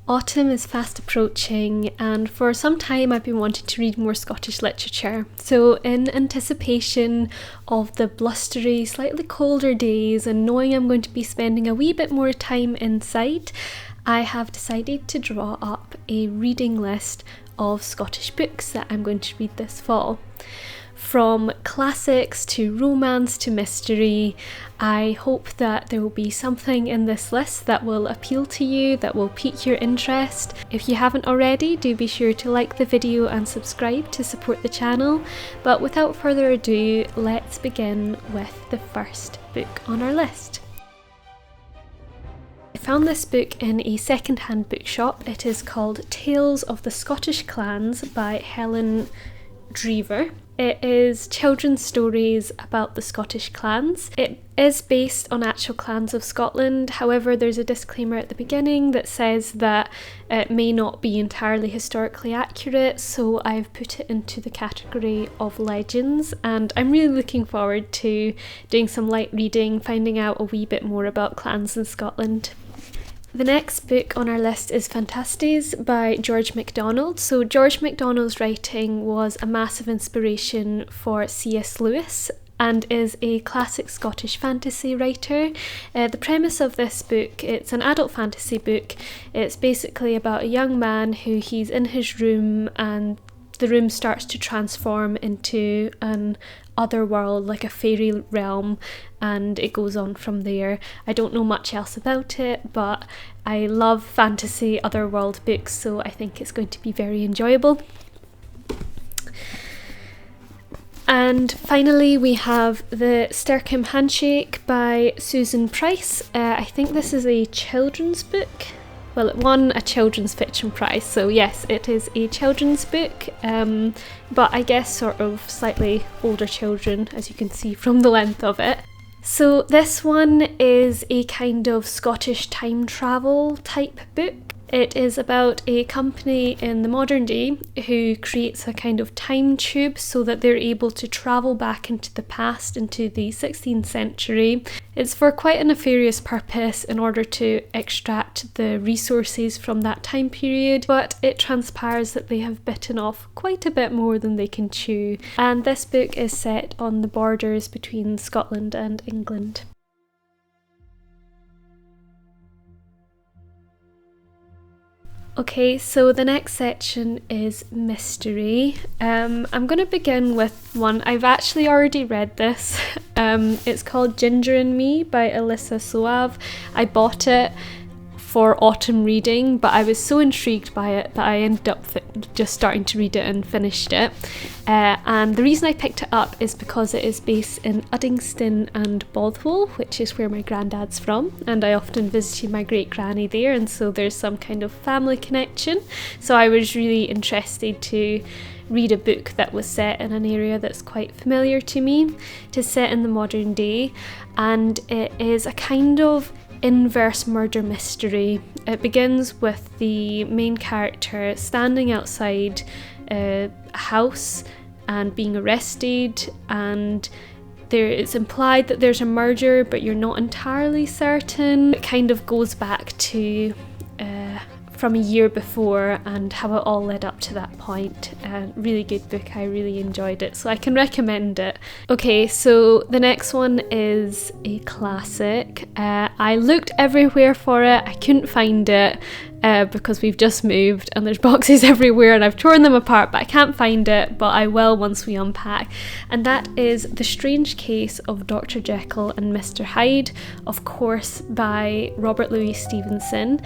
Autumn is fast approaching, and for some time I've been wanting to read more Scottish literature. So in anticipation of the blustery, slightly colder days and knowing I'm going to be spending a wee bit more time inside, I have decided to draw up a reading list of Scottish books that I'm going to read this fall. From classics to romance to mystery, I hope that there will be something in this list that will appeal to you, that will pique your interest. If you haven't already, do be sure to like the video and subscribe to support the channel. But without further ado, let's begin with the first book on our list. I found this book in a second-hand bookshop. It is called Tales of the Scottish Clans by Helen Drever. It is children's stories about the Scottish clans. It is based on actual clans of Scotland, however there's a disclaimer at the beginning that says that it may not be entirely historically accurate, so I've put it into the category of legends, and I'm really looking forward to doing some light reading, finding out a wee bit more about clans in Scotland. The next book on our list is Fantasties by George MacDonald. So George MacDonald's writing was a massive inspiration for C.S. Lewis and is a classic Scottish fantasy writer. The premise of this book, it's an adult fantasy book. It's basically about a young man who he's in his room and the room starts to transform into an other world, like a fairy realm, and it goes on from there. I don't know much else about it, but I love fantasy otherworld books, so I think it's going to be very enjoyable. And finally we have The Stircombe Handshake by Susan Price. I think this is a children's book. Well, it won a children's fiction prize, so yes, it is a children's book, but I guess sort of slightly older children, as you can see from the length of it. So this one is a kind of Scottish time travel type book. It is about a company in the modern day who creates a kind of time tube so that they're able to travel back into the past, into the 16th century. It's for quite a nefarious purpose in order to extract the resources from that time period, but it transpires that they have bitten off quite a bit more than they can chew. And this book is set on the borders between Scotland and England. Okay, so the next section is mystery. I'm going to begin with one. I've actually already read this. It's called Ginger and Me by Alyssa Soave. I bought it for autumn reading, but I was so intrigued by it that I ended up just starting to read it and finished it. And the reason I picked it up is because it is based in Uddingston and Bothwell, which is where my granddad's from, and I often visited my great granny there, and so there's some kind of family connection. So I was really interested to read a book that was set in an area that's quite familiar to me. It is set in the modern day, and it is a kind of inverse murder mystery. It begins with the main character standing outside a house and being arrested, and it's implied that there's a murder, but you're not entirely certain. It kind of goes back to from a year before and how it all led up to that point. Really good book, I really enjoyed it, so I can recommend it. Okay, so the next one is a classic. I looked everywhere for it, I couldn't find it because we've just moved and there's boxes everywhere and I've torn them apart, but I can't find it, but I will once we unpack. And that is The Strange Case of Dr. Jekyll and Mr. Hyde, of course by Robert Louis Stevenson.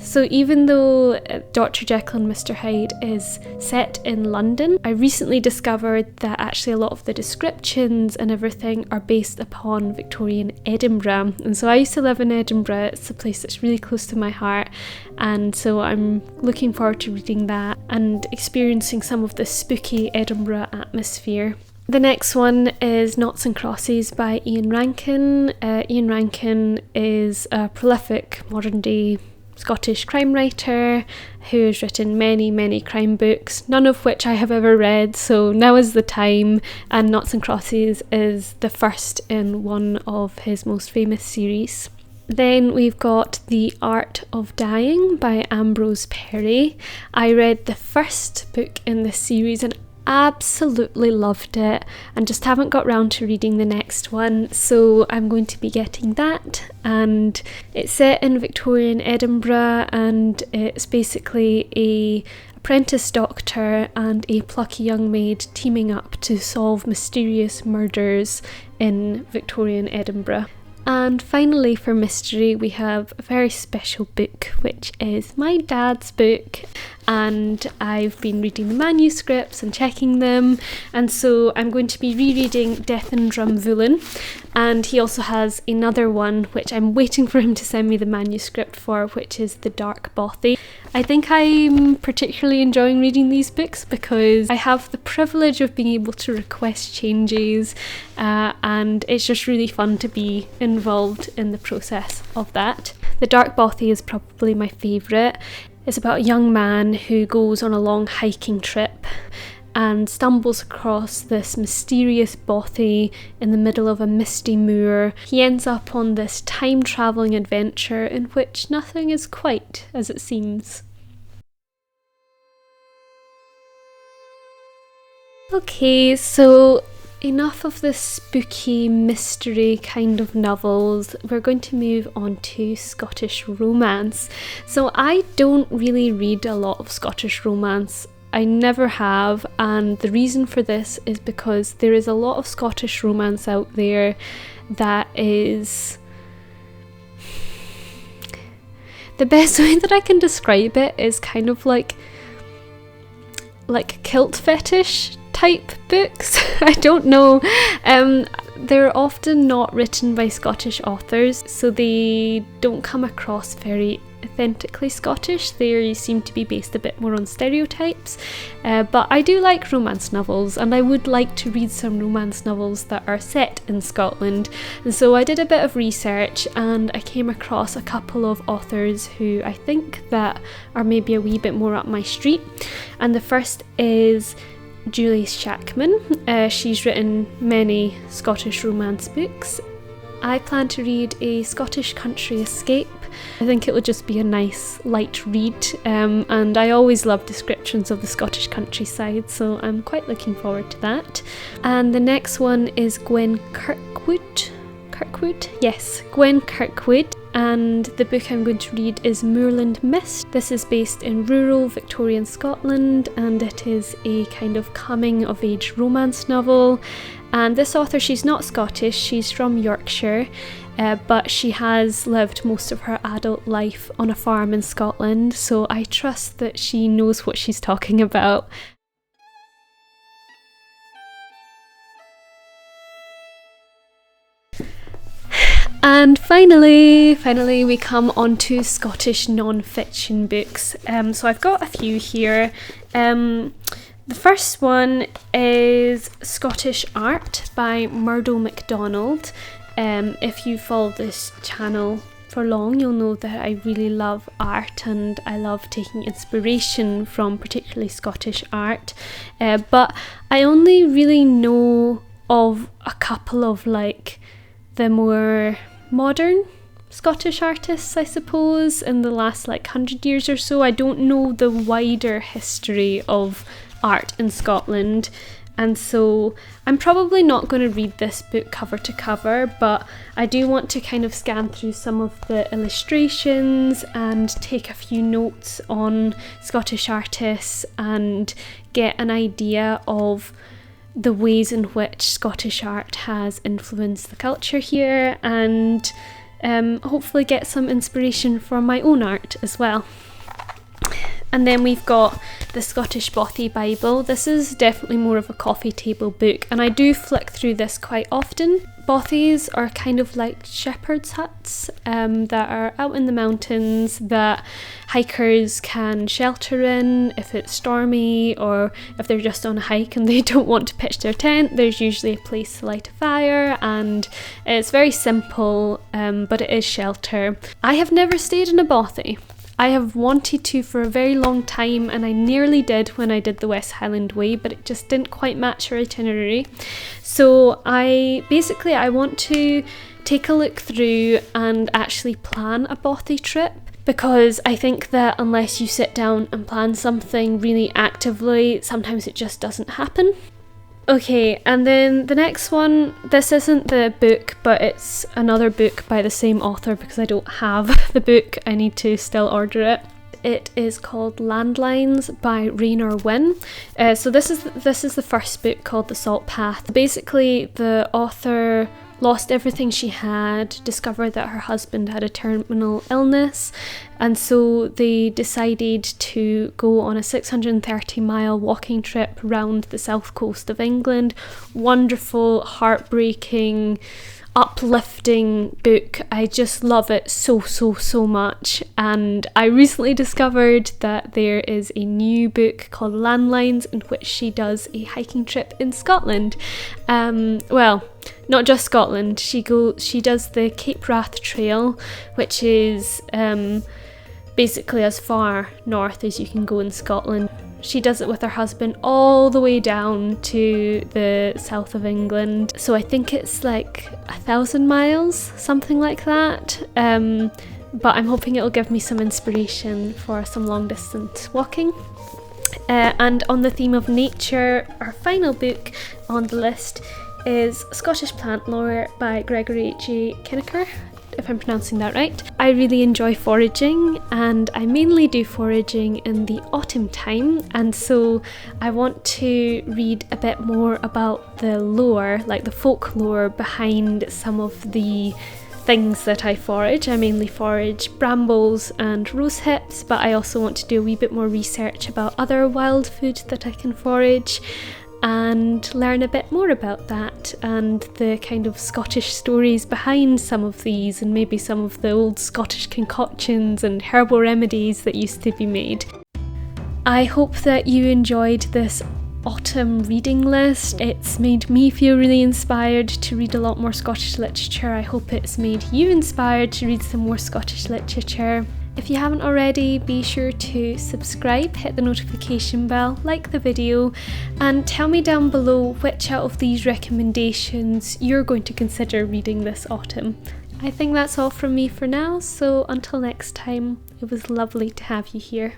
So even though Dr. Jekyll and Mr. Hyde is set in London, I recently discovered that actually a lot of the descriptions and everything are based upon Victorian Edinburgh. And so I used to live in Edinburgh, it's a place that's really close to my heart, and so I'm looking forward to reading that and experiencing some of the spooky Edinburgh atmosphere. The next one is Noughts and Crosses by Ian Rankin. Ian Rankin is a prolific modern day Scottish crime writer who has written many crime books, none of which I have ever read, so now is the time, and Noughts and Crosses is the first in one of his most famous series. Then we've got The Art of Dying by Ambrose Perry. I read the first book in this series and absolutely loved it, and just haven't got round to reading the next one, so I'm going to be getting that. And it's set in Victorian Edinburgh, and it's basically a apprentice doctor and a plucky young maid teaming up to solve mysterious murders in Victorian Edinburgh. And finally, for mystery, we have a very special book, which is my dad's book, and I've been reading the manuscripts and checking them, and so I'm going to be rereading Death in Drumvulin, and he also has another one which I'm waiting for him to send me the manuscript for, which is The Dark Bothy. I think I'm particularly enjoying reading these books because I have the privilege of being able to request changes, and it's just really fun to be involved in the process of that. The Dark Bothy is probably my favourite. It's about a young man who goes on a long hiking trip and stumbles across this mysterious bothy in the middle of a misty moor. He ends up on this time-travelling adventure in which nothing is quite as it seems. Okay, so enough of the spooky mystery kind of novels. We're going to move on to Scottish romance. So I don't really read a lot of Scottish romance. I never have, and the reason for this is because there is a lot of Scottish romance out there that is... The best way that I can describe it is kind of like kilt fetish type books. I don't know. They're often not written by Scottish authors, so they don't come across very authentically Scottish. They seem to be based a bit more on stereotypes, but I do like romance novels, and I would like to read some romance novels that are set in Scotland. And so I did a bit of research, and I came across a couple of authors who I think that are maybe a wee bit more up my street. And the first is Julie Shackman. She's written many Scottish romance books. I plan to read A Scottish Country Escape. I think it will just be a nice light read, and I always love descriptions of the Scottish countryside, so I'm quite looking forward to that. And the next one is Gwen Kirkwood. Yes, Gwen Kirkwood. And the book I'm going to read is Moorland Mist. This is based in rural Victorian Scotland, and it is a kind of coming-of-age romance novel. And this author, she's not Scottish, she's from Yorkshire, but she has lived most of her adult life on a farm in Scotland, so I trust that she knows what she's talking about. And finally we come on to Scottish non-fiction books. So I've got a few here. The first one is Scottish Art by Murdo MacDonald. If you follow this channel for long, you'll know that I really love art, and I love taking inspiration from particularly Scottish art. But I only really know of a couple of the more modern Scottish artists, I suppose, in the last 100 years or so. I don't know the wider history of art in Scotland, and so I'm probably not going to read this book cover to cover, but I do want to kind of scan through some of the illustrations and take a few notes on Scottish artists and get an idea of the ways in which Scottish art has influenced the culture here, and hopefully get some inspiration for my own art as well. And then we've got the Scottish Bothy Bible. This is definitely more of a coffee table book, and I do flick through this quite often. Bothies are kind of like shepherd's huts that are out in the mountains that hikers can shelter in if it's stormy, or if they're just on a hike and they don't want to pitch their tent. There's usually a place to light a fire, and it's very simple, but it is shelter. I have never stayed in a bothy. I have wanted to for a very long time, and I nearly did when I did the West Highland Way, but it just didn't quite match our itinerary. So I want to take a look through and actually plan a bothy trip, because I think that unless you sit down and plan something really actively, sometimes it just doesn't happen. Okay, and then the next one, this isn't the book, but it's another book by the same author because I don't have the book, I need to still order it. It is called Landlines by Raynor Winn. So this is the first book, called The Salt Path. Basically, the author lost everything she had, discovered that her husband had a terminal illness, and so they decided to go on a 630-mile walking trip round the south coast of England. Wonderful, heartbreaking, uplifting book. I just love it so much, and I recently discovered that there is a new book called Landlines in which she does a hiking trip in Scotland. Well, not just Scotland, she does the Cape Wrath Trail, which is basically as far north as you can go in Scotland. She does it with her husband all the way down to the south of England. So I think it's like 1,000 miles, something like that. But I'm hoping it'll give me some inspiration for some long distance walking. And on the theme of nature, our final book on the list is Scottish Plant Lore by Gregory J. Kinneker, if I'm pronouncing that right. I really enjoy foraging, and I mainly do foraging in the autumn time, and so I want to read a bit more about the lore, like the folklore behind some of the things that I forage. I mainly forage brambles and rose hips, but I also want to do a wee bit more research about other wild food that I can forage, and learn a bit more about that and the kind of Scottish stories behind some of these, and maybe some of the old Scottish concoctions and herbal remedies that used to be made. I hope that you enjoyed this autumn reading list. It's made me feel really inspired to read a lot more Scottish literature. I hope it's made you inspired to read some more Scottish literature. If you haven't already, be sure to subscribe, hit the notification bell, like the video, and tell me down below which out of these recommendations you're going to consider reading this autumn. I think that's all from me for now, so until next time, it was lovely to have you here.